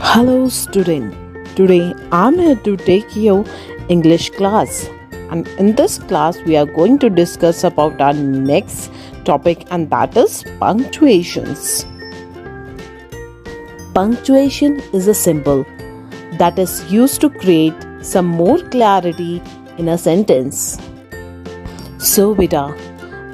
Hello student, today I'm here to take you English class, and in this class we are going to discuss about our next topic, and that is punctuations. Punctuation is a symbol that is used to create some more clarity in a sentence. So beta,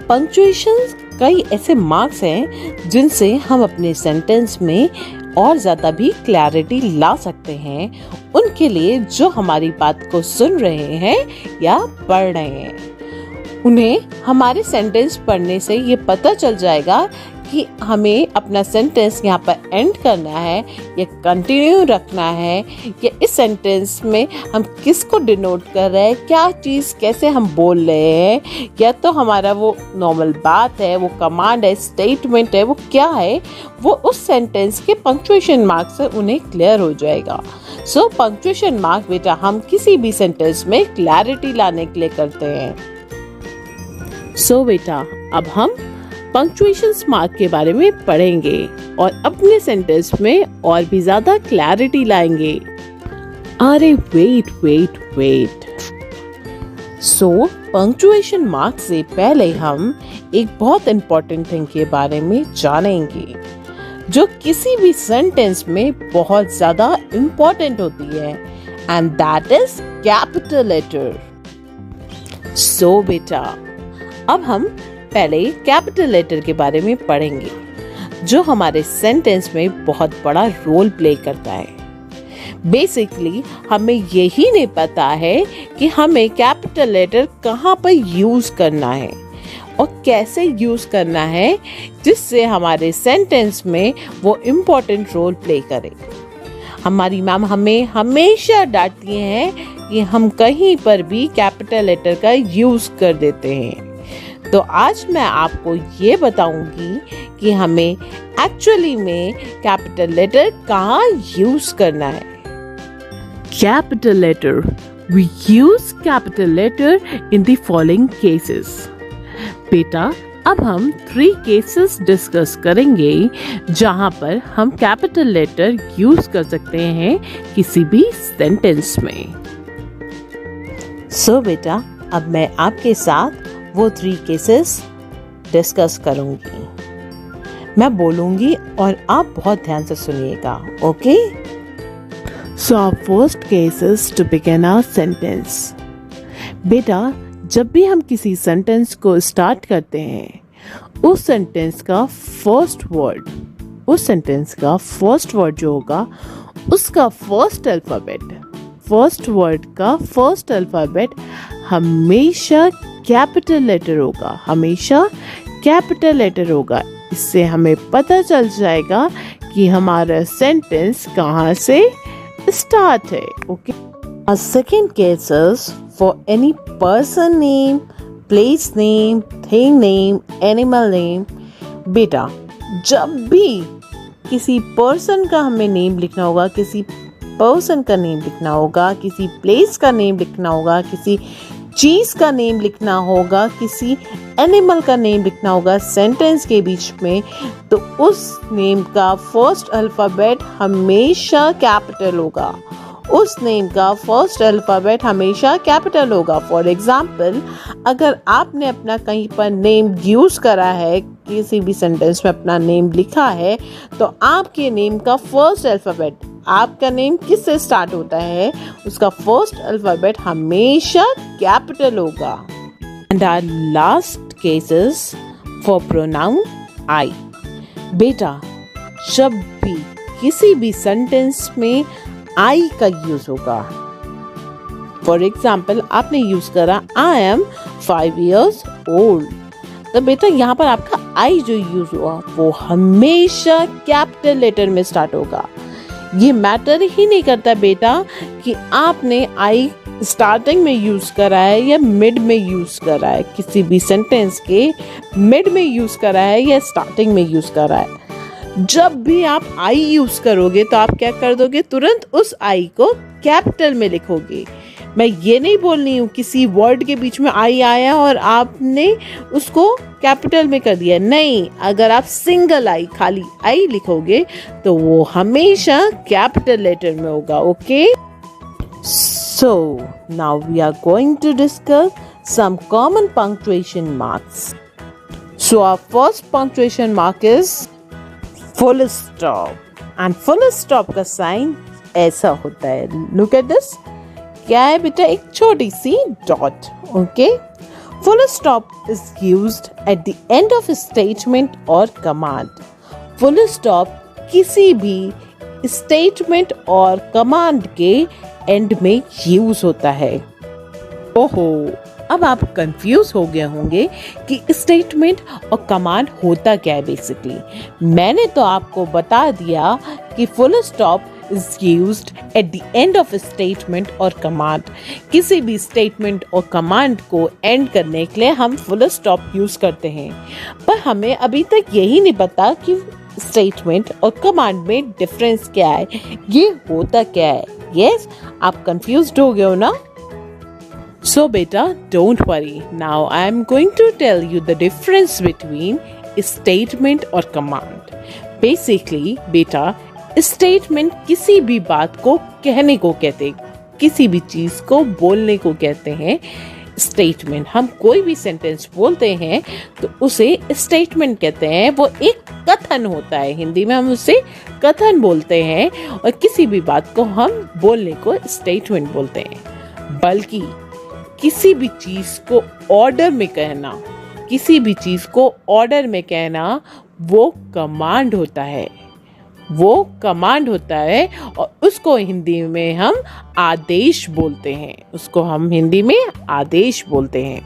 punctuations कई ऐसे marks हैं जिनसे हम अपने sentence में और ज़्यादा भी क्लैरिटी ला सकते हैं उनके लिए जो हमारी बात को सुन रहे हैं या पढ़ रहे हैं। उन्हें हमारे सेंटेंस पढ़ने से ये पता चल जाएगा कि हमें अपना सेंटेंस यहाँ पर एंड करना है या कंटिन्यू रखना है, या इस सेंटेंस में हम किसको डिनोट कर रहे हैं, क्या चीज़ कैसे हम बोल रहे हैं, या तो हमारा वो नॉर्मल बात है, वो कमांड है, स्टेटमेंट है, वो क्या है, वो उस सेंटेंस के पंक्चुएशन मार्क से उन्हें क्लियर हो जाएगा। सो पंक्चुएशन मार्क बेटा हम किसी भी सेंटेंस में क्लैरिटी लाने के लिए करते हैं। सो बेटा अब हम पंक्चुएशन मार्क के बारे में पढ़ेंगे और अपने सेंटेंस में और भी ज्यादा क्लैरिटी लाएंगे। अरे वेट। सो पंक्चुएशन मार्क से पहले हम एक बहुत इम्पोर्टेंट थिंग के बारे में जानेंगे जो किसी भी सेंटेंस में बहुत ज्यादा इम्पोर्टेंट होती है, and that is capital letter. So बेटा अब हम पहले कैपिटल लेटर के बारे में पढ़ेंगे जो हमारे सेंटेंस में बहुत बड़ा रोल प्ले करता है। बेसिकली हमें यही नहीं पता है कि हमें कैपिटल लेटर कहाँ पर यूज करना है और कैसे यूज करना है जिससे हमारे सेंटेंस में वो इम्पोर्टेंट रोल प्ले करे। हमारी मैम हमें हमेशा डांटती हैं कि हम कहीं पर भी कैपिटल लेटर का यूज कर देते हैं। तो आज मैं आपको ये बताऊंगी कि हमें एक्चुअली में कैपिटल लेटर कहाँ यूज करना है। Capital letter, we use capital letter in the following cases. बेटा अब हम 3 केसेस डिस्कस करेंगे जहां पर हम कैपिटल लेटर यूज कर सकते हैं किसी भी सेंटेंस में। सो बेटा अब मैं आपके साथ वो 3 केसेस डिस्कस करूंगी। मैं बोलूंगी और आप बहुत ध्यान से सुनिएगा, okay? So our first case is to begin our sentence. बेटा जब भी हम किसी सेंटेंस को स्टार्ट करते हैं उस सेंटेंस का फर्स्ट वर्ड जो होगा उसका फर्स्ट वर्ड का फर्स्ट अल्फाबेट हमेशा कैपिटल लेटर होगा। इससे हमें पता चल जाएगा कि हमारा सेंटेंस कहाँ से स्टार्ट है, okay? A second case is for any person name, place name, thing name, animal name. बेटा जब भी किसी पर्सन का हमें नेम लिखना होगा, किसी पर्सन का नेम लिखना होगा, किसी प्लेस का नेम लिखना होगा, किसी चीज का नेम लिखना होगा, किसी एनिमल का नेम लिखना होगा सेंटेंस के बीच में, तो उस नेम का फर्स्ट अल्फाबेट हमेशा कैपिटल होगा। फॉर एग्जाम्पल अगर आपने अपना कहीं पर नेम यूज करा है, किसी भी सेंटेंस में अपना नेम लिखा है, तो आपके नेम का फर्स्ट अल्फाबेट, आपका नेम किससे स्टार्ट होता है, उसका फर्स्ट अल्फाबेट हमेशा कैपिटल होगा। And our last cases for pronoun I. बेटा जब भी किसी भी सेंटेंस में आई का यूज होगा, फॉर एग्जाम्पल आपने यूज करा आई एम 5 years old, तो बेटा यहाँ पर आपका आई जो यूज हुआ वो हमेशा कैपिटल लेटर में स्टार्ट होगा। ये मैटर ही नहीं करता बेटा कि आपने आई स्टार्टिंग में यूज करा है या मिड में यूज करा है, किसी भी सेंटेंस के मिड में यूज करा है या स्टार्टिंग में यूज करा है। जब भी आप आई यूज करोगे तो आप क्या कर दोगे, तुरंत उस आई को कैपिटल में लिखोगे। मैं ये नहीं बोल रही हूँ किसी वर्ड के बीच में आई आया और आपने उसको कैपिटल में कर दिया, नहीं, अगर आप सिंगल आई, खाली आई लिखोगे तो वो हमेशा कैपिटल लेटर में होगा. Okay, so now we are going to discuss some common punctuation marks. So our first punctuation mark is full stop, and full stop का साइन ऐसा होता है. Look at this. क्या है बेटा? एक छोटी सी dot. Okay, full stop is used at the end of a statement or command. Full stop किसी भी statement और command के end में यूज होता है. ओहो, अब आप कंफ्यूज हो गए होंगे कि स्टेटमेंट और कमांड होता क्या है. बेसिकली मैंने तो आपको बता दिया कि full stop is used at the end of A statement और कमांड. किसी भी स्टेटमेंट और कमांड को एंड करने के लिए हम फुल स्टॉप यूज करते हैं, पर हमें अभी तक यही नहीं पता कि स्टेटमेंट और कमांड में डिफरेंस क्या है, ये होता क्या है. यस, आप कंफ्यूज्ड हो गए हो ना? So beta, don't worry. Now I am going to tell you the difference between a statement or command. Basically, beta, statement किसी भी बात को कहने को कहते हैं, किसी भी चीज को बोलने को कहते हैं. स्टेटमेंट, हम कोई भी सेंटेंस बोलते हैं तो उसे स्टेटमेंट कहते हैं. वो एक कथन होता है, हिंदी में हम उसे कथन बोलते हैं, और किसी भी बात को हम बोलने को स्टेटमेंट बोलते हैं. बल्कि किसी भी चीज को ऑर्डर में कहना, किसी भी चीज को ऑर्डर में कहना वो कमांड होता है. वो कमांड होता है और उसको हिंदी में हम आदेश बोलते हैं. उसको हम हिंदी में आदेश बोलते हैं.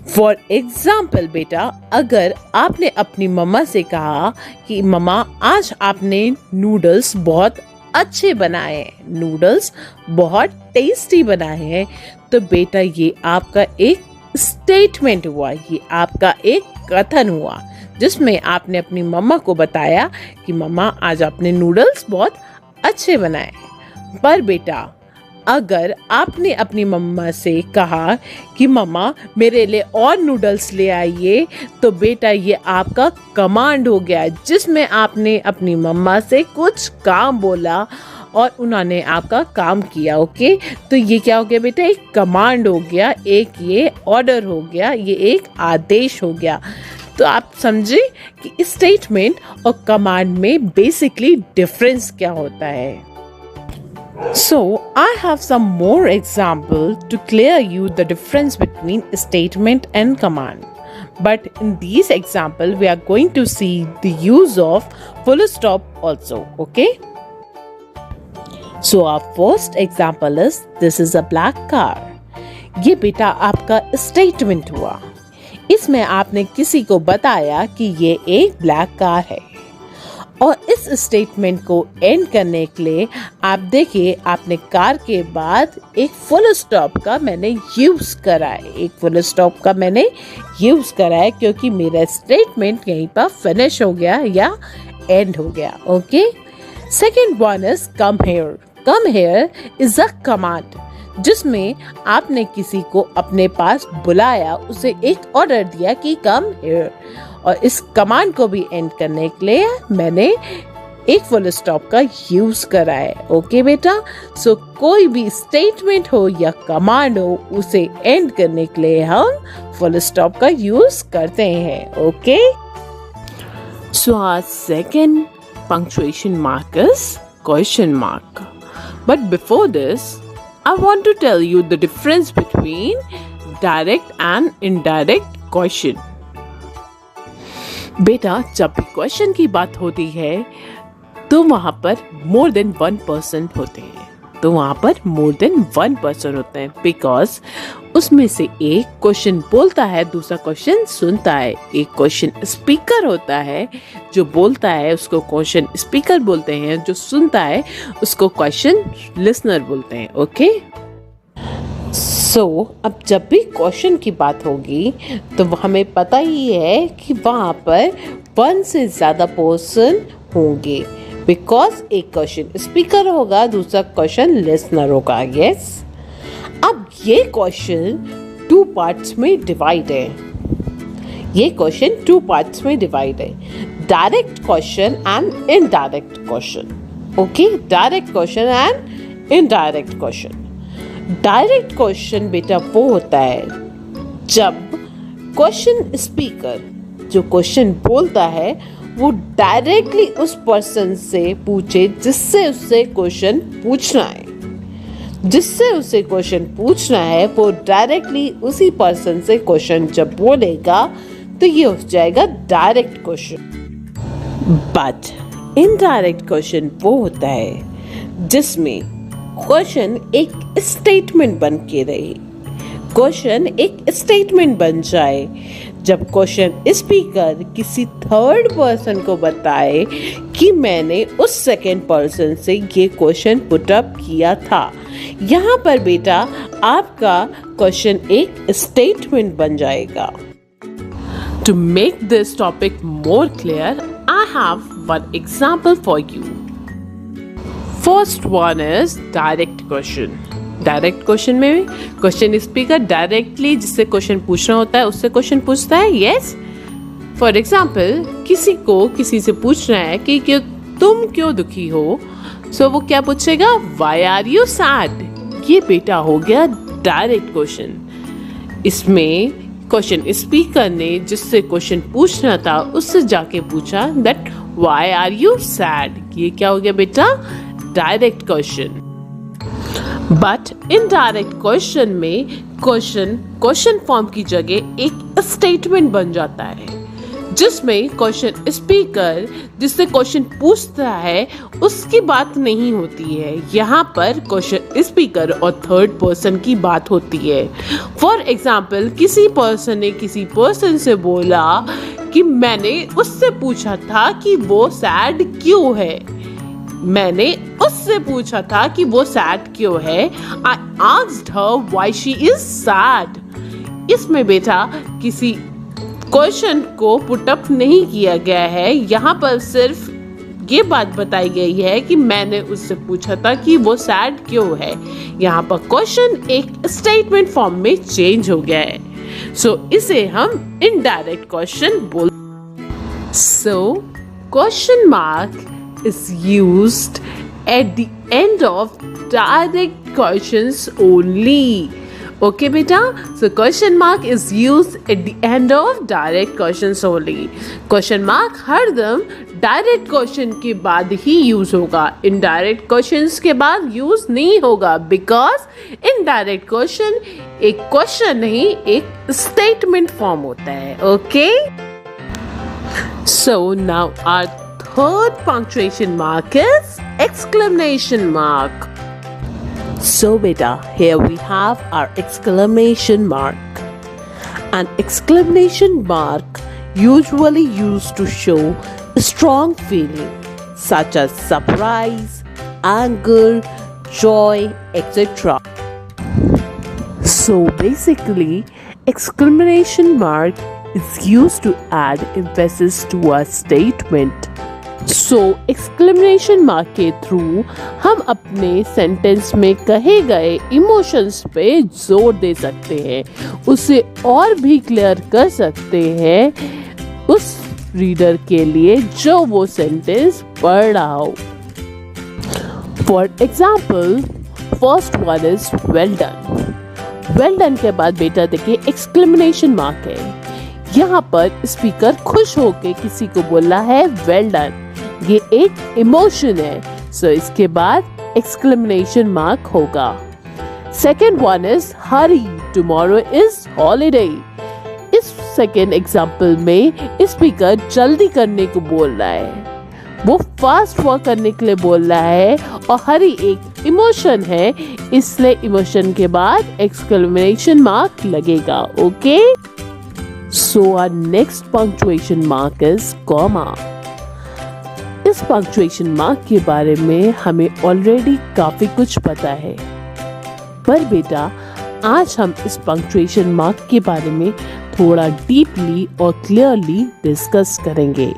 फॉर एग्जाम्पल बेटा, अगर आपने अपनी मम्मा से कहा कि मम्मा आज आपने नूडल्स बहुत अच्छे बनाए हैं, नूडल्स बहुत टेस्टी बनाए हैं, तो बेटा ये आपका एक स्टेटमेंट हुआ, ये आपका एक कथन हुआ जिसमें आपने अपनी मम्मा को बताया कि मम्मा आज आपने नूडल्स बहुत अच्छे बनाए. पर बेटा अगर आपने अपनी मम्मा से कहा कि मम्मा मेरे लिए और नूडल्स ले आइए, तो बेटा ये आपका कमांड हो गया जिसमें आपने अपनी मम्मा से कुछ काम बोला और उन्होंने आपका काम किया. ओके, तो ये क्या हो गया बेटा? एक कमांड हो गया, एक ये ऑर्डर हो गया, ये एक आदेश हो गया. तो आप समझे कि स्टेटमेंट और कमांड में बेसिकली डिफरेंस क्या होता है. So I have some more example to clear you the difference between statement and command. But in these example we are going to see the use of full stop also. Okay? So our first example is this is a black car. ये बेटा आपका statement हुआ. इसमें आपने किसी को बताया कि ये एक ब्लैक कार है, और इस स्टेटमेंट को एंड करने के लिए आप देखिए आपने कार के बाद एक फुल स्टॉप का मैंने यूज करा है. एक फुल स्टॉप का मैंने यूज करा है क्योंकि मेरा स्टेटमेंट यहीं पर फिनिश हो गया या एंड हो गया. Okay, second one is come here. Come here is a command जिसमें आपने किसी को अपने पास बुलाया, उसे एक ऑर्डर दिया कि कम हियर, और इस कमांड को भी एंड करने के लिए मैंने एक फुल स्टॉप का यूज करा है. ओके बेटा, सो कोई भी स्टेटमेंट हो या कमांड हो उसे एंड करने के लिए हम फुल स्टॉप का यूज करते हैं. Okay, so our second punctuation mark is question mark. But before this, I want to tell you the difference between direct and indirect question. बेटा जब भी क्वेश्चन की बात होती है तो वहाँ पर मोर देन 1% होते हैं. तो वहाँ पर मोर देन 1% होते हैं बिकॉज उसमें से एक क्वेश्चन बोलता है, दूसरा क्वेश्चन सुनता है. एक क्वेश्चन स्पीकर होता है, जो बोलता है उसको क्वेश्चन स्पीकर बोलते हैं, जो सुनता है उसको क्वेश्चन लिसनर बोलते हैं. ओके, सो अब जब भी क्वेश्चन की बात होगी तो हमें पता ही है कि वहाँ पर 1 से ज़्यादा पर्सन होंगे बिकॉज एक क्वेश्चन स्पीकर होगा, दूसरा क्वेश्चन लिसनर होगा. यस, ये क्वेश्चन 2 पार्ट्स में डिवाइड है। ये क्वेश्चन 2 पार्ट्स में डिवाइड है, direct question and indirect question. Okay, direct question and indirect question. Direct question बेटा वो होता है जब क्वेश्चन स्पीकर जो क्वेश्चन बोलता है वो डायरेक्टली उस पर्सन से पूछे जिससे उससे क्वेश्चन पूछना है। जिससे उसे क्वेश्चन पूछना है वो डायरेक्टली उसी पर्सन से क्वेश्चन जब बोलेगा तो ये हो जाएगा direct question. But indirect question वो होता है जिसमें क्वेश्चन एक स्टेटमेंट बन के रहे, क्वेश्चन एक स्टेटमेंट बन जाए। जब क्वेश्चन स्पीकर किसी थर्ड पर्सन को बताए कि मैंने उस सेकेंड पर्सन से ये क्वेश्चन पुट अप किया था, यहाँ पर बेटा आपका क्वेश्चन एक स्टेटमेंट बन जाएगा। To make this topic more clear, I have one example for you. First one is direct question. Direct question में क्वेश्चन स्पीकर डायरेक्टली जिससे क्वेश्चन पूछना होता है उससे क्वेश्चन पूछता है। यस, फॉर एग्जाम्पल किसी को किसी से पूछना है कि तुम क्यों दुखी हो, सो वो क्या पूछेगा, वाई आर यू सैड। ये बेटा हो गया डायरेक्ट क्वेश्चन। इसमें क्वेश्चन स्पीकर ने जिससे क्वेश्चन पूछना था उससे जाके पूछा that why are you sad. ये क्या हो गया बेटा, direct question. But indirect question में क्वेश्चन फॉर्म की जगह एक स्टेटमेंट बन जाता है जिसमें क्वेश्चन स्पीकर जिससे क्वेश्चन पूछता है उसकी बात नहीं होती है। यहाँ पर क्वेश्चन स्पीकर और थर्ड पर्सन की बात होती है। फॉर एग्जाम्पल किसी पर्सन ने किसी पर्सन से बोला कि मैंने उससे पूछा था कि वो सैड क्यों है। मैंने उससे पूछा था कि वो सैड क्यों है। I asked her why she is sad. इसमें बेटा किसी क्वेश्चन को पुट अप नहीं किया गया है, यहाँ पर सिर्फ ये बात बताई गई है कि मैंने उससे पूछा था कि वो सैड क्यों है। यहाँ पर क्वेश्चन एक स्टेटमेंट फॉर्म में चेंज हो गया है, सो इसे हम इनडायरेक्ट क्वेश्चन बोल। So question mark is used at the end of direct questions only. Okay beta, so question mark is used at the end of direct questions only. Question mark हर दम direct question के बाद ही use होगा, indirect questions के बाद use नहीं होगा, बिकॉज इनडायरेक्ट क्वेश्चन एक क्वेश्चन नहीं एक स्टेटमेंट फॉर्म होता है। Okay, so now our third punctuation mark is exclamation mark. So beta, here we have our exclamation mark. An exclamation mark usually used to show a strong feeling such as surprise, anger, joy, etc. So basically, exclamation mark is used to add emphasis to a statement. So exclamation mark के through हम अपने sentence में कहे गए emotions पे जोर दे सकते हैं, उसे और भी क्लियर कर सकते हैं उस रीडर के लिए जो वो सेंटेंस पढ़ रहा हो। For example, first one is well done. Well done के बाद बेटा देखिए एक्सक्लेमेशन मार्क है। यहाँ पर स्पीकर खुश होके किसी को बोला है वेल डन, ये एक इमोशन है, सो इसके बाद एक्सक्लेमेशन मार्क होगा। Second one is Hari, tomorrow is holiday. इस सेकेंड एग्जाम्पल में स्पीकर जल्दी करने को बोल रहा है, वो फास्ट वर्क करने के लिए बोल रहा है, और हरी एक इमोशन है, इसलिए इमोशन के बाद एक्सक्लेमेशन मार्क लगेगा। Okay, so our next punctuation mark is comma. इस पंक्चुएशन मार्क के बारे में हमें ऑलरेडी काफी कुछ पता है, पर बेटा आज हम इस पंक्चुएशन मार्क के बारे में थोड़ा डीपली और क्लियरली डिस्कस करेंगे।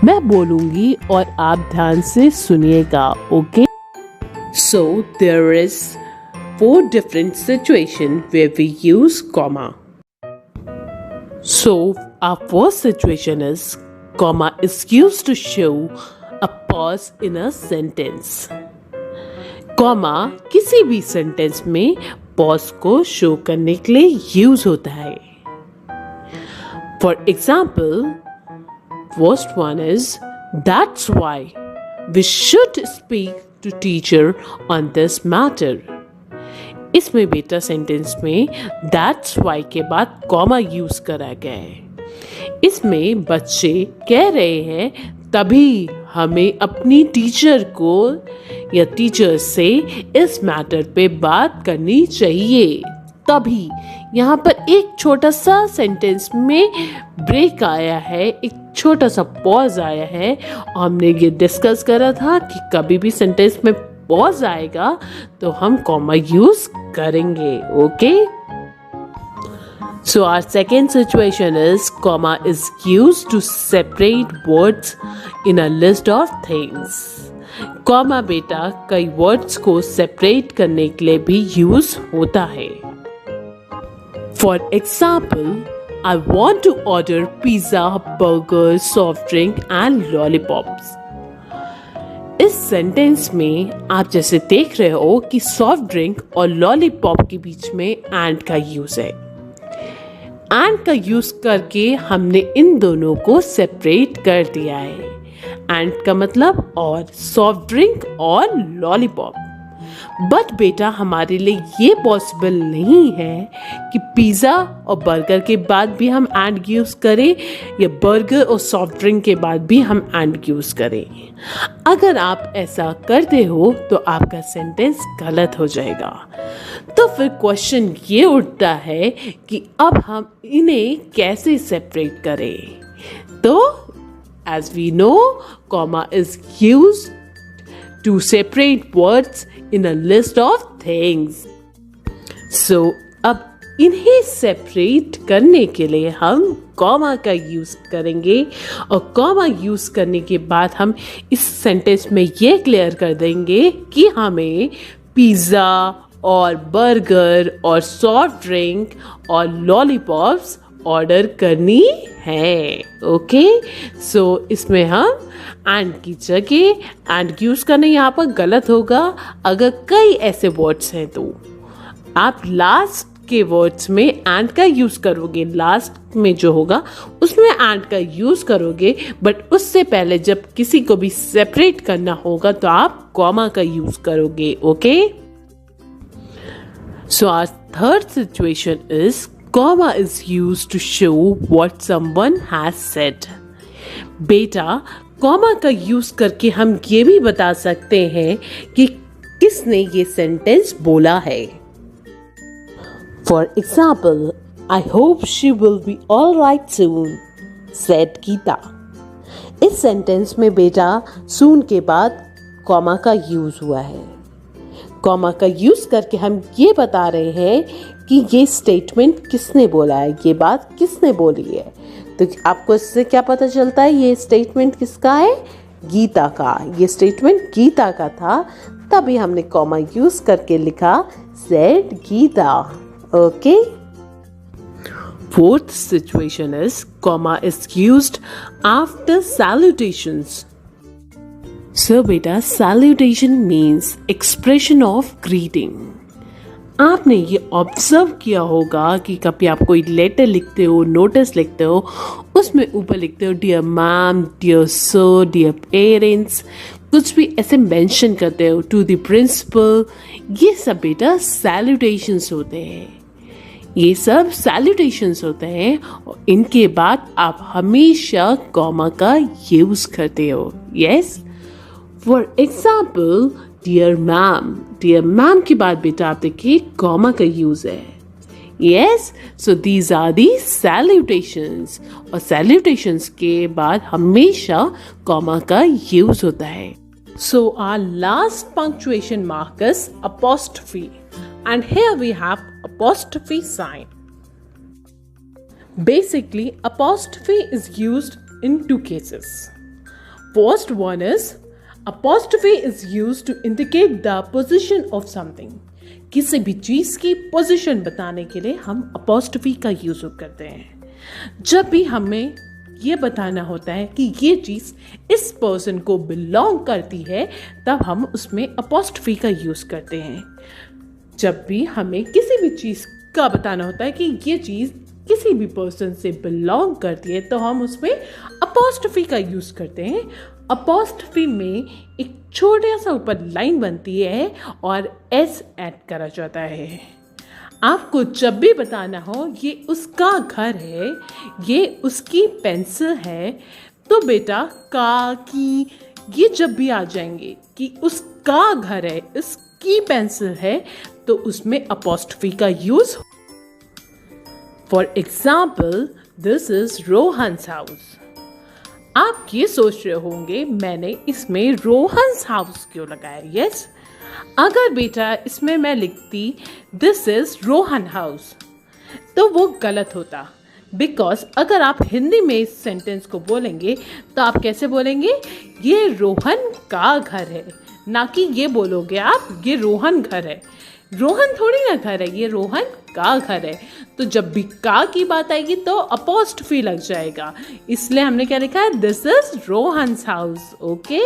मैं बोलूंगी और आप ध्यान से सुनिएगा। Okay, so there is 4 different situations where we use comma. So, our first situation is comma is used to show a pause in a sentence. Comma किसी भी सेंटेंस में पॉज को शो करने के लिए यूज होता है. For example, first one is that's why we should speak to teacher on this matter. इसमें बेटा सेंटेंस में that's why के बाद कॉमा यूज करा गया है. इसमें बच्चे कह रहे हैं तभी हमें अपनी टीचर को या टीचर से इस मैटर पे बात करनी चाहिए. तभी यहाँ पर एक छोटा सा सेंटेंस में ब्रेक आया है, एक छोटा सा पॉज आया है. हमने ये डिस्कस करा था कि कभी भी सेंटेंस में पॉज आएगा तो हम कॉमा यूज करेंगे. Okay, so our second situation is comma is used to separate words in a list of things. comma बेटा कई words को separate करने के लिए भी यूज होता है. For example, I want to order pizza, burger, soft drink and lollipops. इस सेंटेंस में आप जैसे देख रहे हो कि सॉफ्ट ड्रिंक और लॉलीपॉप के बीच में एंड का यूज है. एंड का यूज करके हमने इन दोनों को सेपरेट कर दिया है. एंड का मतलब और सॉफ्ट ड्रिंक और लॉलीपॉप. बट बेटा हमारे लिए ये पॉसिबल नहीं है कि पिज़्ज़ा और बर्गर के बाद भी हम एंड यूज करें या बर्गर और सॉफ्ट ड्रिंक के बाद भी हम एंड यूज करें. अगर आप ऐसा करते हो तो आपका सेंटेंस गलत हो जाएगा. तो फिर क्वेश्चन ये उठता है कि अब हम इन्हें कैसे सेपरेट करें. तो as we know comma is used to separate words in a list of things. So, अब इन्हें सेपरेट करने के लिए हम कॉमा का यूज करेंगे और कॉमा यूज करने के बाद हम इस सेंटेंस में ये क्लियर कर देंगे कि हमें पिज़्ज़ा और बर्गर और सॉफ्ट ड्रिंक और लॉलीपॉप्स ऑर्डर करनी है. ओके, सो इसमें हम एंड की जगह एंड यूज करना यहाँ पर गलत होगा. अगर कई ऐसे वर्ड्स हैं तो आप लास्ट के वर्ड्स में एंड का यूज करोगे. लास्ट में जो होगा उसमें एंड का यूज करोगे. बट उससे पहले जब किसी को भी सेपरेट करना होगा तो आप कॉमा का यूज करोगे. Okay, so our third situation is comma is used to show what someone has said. बेटा comma का यूज करके हम ये भी बता सकते हैं कि किसने ये सेंटेंस बोला है. For example, I hope she will be all right soon, said Geeta. इस सेंटेंस में बेटा soon के बाद comma का यूज हुआ है. कॉमा का यूज करके हम ये बता रहे हैं कि ये स्टेटमेंट किसने बोला है, ये बात किसने बोली है. तो आपको इससे क्या पता चलता है ये स्टेटमेंट किसका है? गीता का. ये स्टेटमेंट गीता का था, तभी हमने कॉमा यूज करके लिखा said Geeta. Okay, fourth situation is comma is used after salutations. So बेटा salutation means expression of greeting. आपने ये ऑब्जर्व किया होगा कि कभी आप कोई लेटर लिखते हो, नोटिस लिखते हो, उसमें ऊपर लिखते हो dear ma'am, dear sir, dear parents, कुछ भी ऐसे मेंशन करते हो, टू द प्रिंसिपल. ये सब बेटा सैल्यूटेशंस होते हैं. ये सब सैल्यूटेशंस होते हैं और इनके बाद आप हमेशा कॉमा का यूज करते हो. Yes, for example dear ma'am के बाद बेटा आप देखिए कॉमा का यूज है. Yes, so these are the salutations और सैल्यूटेशंस के बाद हमेशा कॉमा का यूज होता है. So our last punctuation mark is apostrophe and here we have apostrophe sign. Basically apostrophe is used in two cases. First one is apostrophe is used to indicate the position of something. किसी भी चीज़ की position बताने के लिए हम apostrophe का use करते हैं। जब भी हमें ये बताना होता है कि ये चीज़ इस पर्सन को बिलोंग करती है, तब हम उसमें अपॉस्ट्रोफी का यूज़ करते हैं। जब भी हमें किसी भी चीज़ का बताना होता है कि ये चीज़ किसी भी पर्सन से बिलोंग करती है, तो हम उसमें अपॉस्ट्रोफी का यूज़ करते हैं। अपॉस्ट्रोफी में एक छोटा सा ऊपर लाइन बनती है और एस ऐड करा जाता है। आपको जब भी बताना हो ये उसका घर है, ये उसकी पेंसिल है, तो बेटा का की ये जब भी आ जाएंगे कि उसका घर है, उसकी पेंसिल है, तो उसमें अपॉस्ट्रोफी का use. For example, this is Rohan's house. आप ये सोच रहे होंगे मैंने इसमें रोहन्स हाउस क्यों लगाया। यस, अगर बेटा इसमें मैं लिखती दिस इज रोहन हाउस, तो वो गलत होता। बिकॉज अगर आप हिंदी में इस सेंटेंस को बोलेंगे तो आप कैसे बोलेंगे, ये रोहन का घर है, ना कि ये बोलोगे आप ये रोहन घर है। रोहन थोड़ी ना घर है, ये रोहन का घर है। तो जब भी का की बात आएगी तो अपॉस्ट्रोफी लग जाएगा, इसलिए हमने क्या लिखा है, this is Rohan's house. Okay,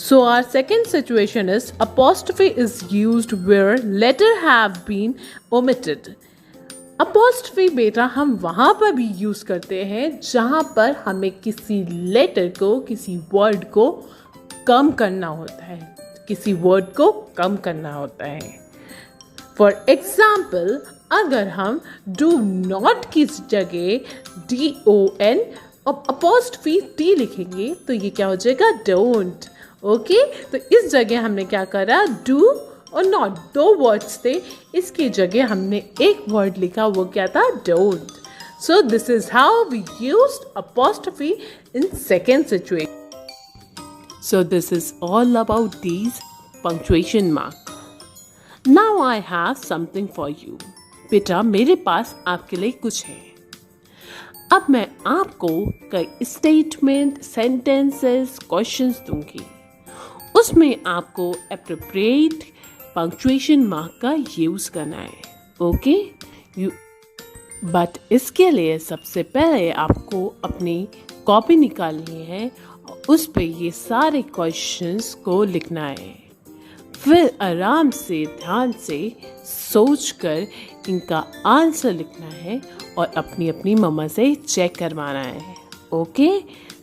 so our second situation is apostrophe is used where letter have been omitted. Apostrophe बेटा हम वहाँ पर भी यूज़ करते हैं जहाँ पर हमें किसी लेटर को, किसी वर्ड को कम करना होता है, किसी वर्ड को कम करना होता है। फॉर एग्जाम्पल, अगर हम डू नॉट की जगह DON और अपॉस्ट्रोफी T लिखेंगे तो ये क्या हो जाएगा, डोंट। ओके, तो इस जगह हमने क्या करा, डू और नॉट, दो वर्ड्स थे, इसकी जगह हमने एक वर्ड लिखा, वो क्या था, don't. So this is how we used apostrophe in second situation. So this is all about these punctuation mark. Now I have something for you. बेटा मेरे पास आपके लिए कुछ है। अब मैं आपको कई स्टेटमेंट, सेंटेंसेस, क्वेश्चंस दूंगी, उसमें आपको एप्रोप्रिएट पंक्चुएशन मार्क का यूज करना है। ओके, बट इसके लिए सबसे पहले आपको अपनी कॉपी निकालनी है और उस पे ये सारे क्वेश्चंस को लिखना है। फिर आराम से, ध्यान से सोच कर इनका आंसर लिखना है और अपनी अपनी मम्मा से चेक करवाना है। Okay,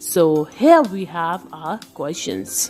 so here we have our questions.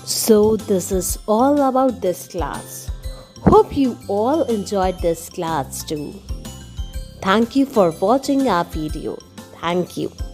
So this is all about this class. Hope you all enjoyed this class too. Thank you for watching our video. Thank you.